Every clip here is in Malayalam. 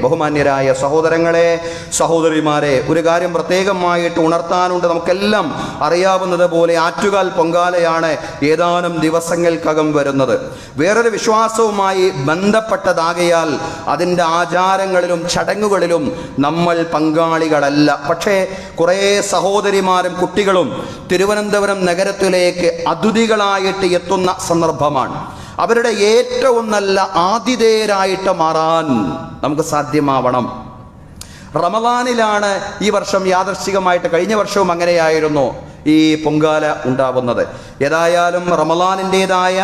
ബഹുമാന്യരായ സഹോദരങ്ങളെ, സഹോദരിമാരെ, ഒരു കാര്യം പ്രത്യേകമായിട്ട് ഉണർത്താനുണ്ട്. നമുക്കെല്ലാം അറിയാവുന്നത് പോലെ ആറ്റുകാൽ പൊങ്കാലയാണ് ഏതാനും ദിവസങ്ങൾക്കകം വരുന്നത്. വേറൊരു വിശ്വാസവുമായി ബന്ധപ്പെട്ടതാകയാൽ അതിൻ്റെ ആചാരങ്ങളിലും ചടങ്ങുകളിലും നമ്മൾ പങ്കാളികളല്ല. പക്ഷേ കുറേ സഹോദരിമാരും കുട്ടികളും തിരുവനന്തപുരം നഗരത്തിലേക്ക് അതിഥികളായിട്ട് എത്തുന്ന സന്ദർഭമാണ്. അവരുടെ ഏറ്റവും നല്ല ആതിഥേയരായിട്ട് മാറാൻ നമുക്ക് സാധ്യമാവണം. റമദാനിലാണ് ഈ വർഷം യാദൃശ്ചികമായിട്ട്, കഴിഞ്ഞ വർഷവും അങ്ങനെയായിരുന്നു ഈ പൊങ്കാല ഉണ്ടാവുന്നത്. ഏതായാലും റമദാനിൻ്റെതായ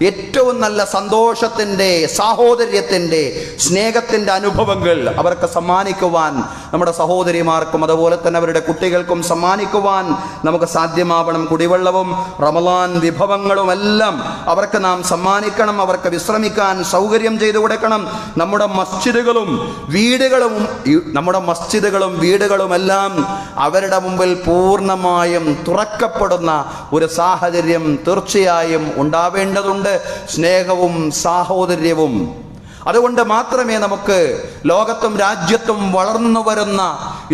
ഏറ്റവും നല്ല സന്തോഷത്തിൻ്റെ, സാഹോദര്യത്തിൻ്റെ, സ്നേഹത്തിൻ്റെ അനുഭവങ്ങൾ അവർക്ക് സമ്മാനിക്കുവാൻ, നമ്മുടെ സഹോദരിമാർക്കും അതുപോലെ തന്നെ അവരുടെ കുട്ടികൾക്കും സമ്മാനിക്കുവാൻ നമുക്ക് സാധ്യമാവണം. കുടിവെള്ളവും റമദാൻ വിഭവങ്ങളുമെല്ലാം അവർക്ക് നാം സമ്മാനിക്കണം. അവർക്ക് വിശ്രമിക്കാൻ സൗകര്യം ചെയ്തു കൊടുക്കണം. നമ്മുടെ മസ്ജിദുകളും വീടുകളുമെല്ലാം അവരുടെ മുമ്പിൽ പൂർണ്ണമായും തുറക്കപ്പെടുന്ന ഒരു സാഹചര്യം തീർച്ചയായും ഉണ്ടാവേണ്ടതുണ്ട്. സ്നേഹവും സാഹോദര്യവും. അതുകൊണ്ട് മാത്രമേ നമുക്ക് ലോകത്തും രാജ്യത്തും വളർന്നു വരുന്ന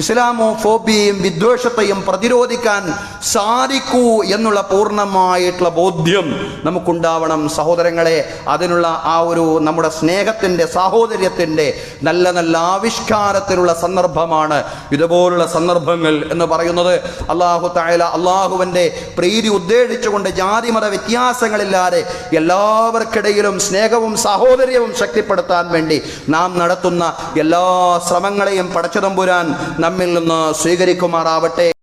ഇസ്ലാമോഫോബിയയും വിദ്വേഷത്തെയും പ്രതിരോധിക്കാൻ സാധിക്കൂ എന്നുള്ള പൂർണ്ണമായിട്ടുള്ള ബോധ്യം നമുക്കുണ്ടാവണം സഹോദരങ്ങളെ. അതിനുള്ള ആ ഒരു നമ്മുടെ സ്നേഹത്തിൻ്റെ, സാഹോദര്യത്തിൻ്റെ നല്ല നല്ല ആവിഷ്കാരത്തിലുള്ള സന്ദർഭമാണ് ഇതുപോലുള്ള സന്ദർഭങ്ങൾ എന്ന് പറയുന്നത്. അല്ലാഹു തആല അള്ളാഹുവിൻ്റെ പ്രീതി ഉദ്ദേശിച്ചുകൊണ്ട് ജാതിമത വ്യത്യാസങ്ങളില്ലാതെ എല്ലാവർക്കിടയിലും സ്നേഹവും സാഹോദര്യവും ശക്തിപ്പെടുത്താൻ വേണ്ടി നാം നടത്തുന്ന എല്ലാ ശ്രമങ്ങളെയും പടച്ചതമ്പുരാൻ നമ്മിൽ നിന്ന് സ്വീകരിക്കുമാറാവട്ടെ.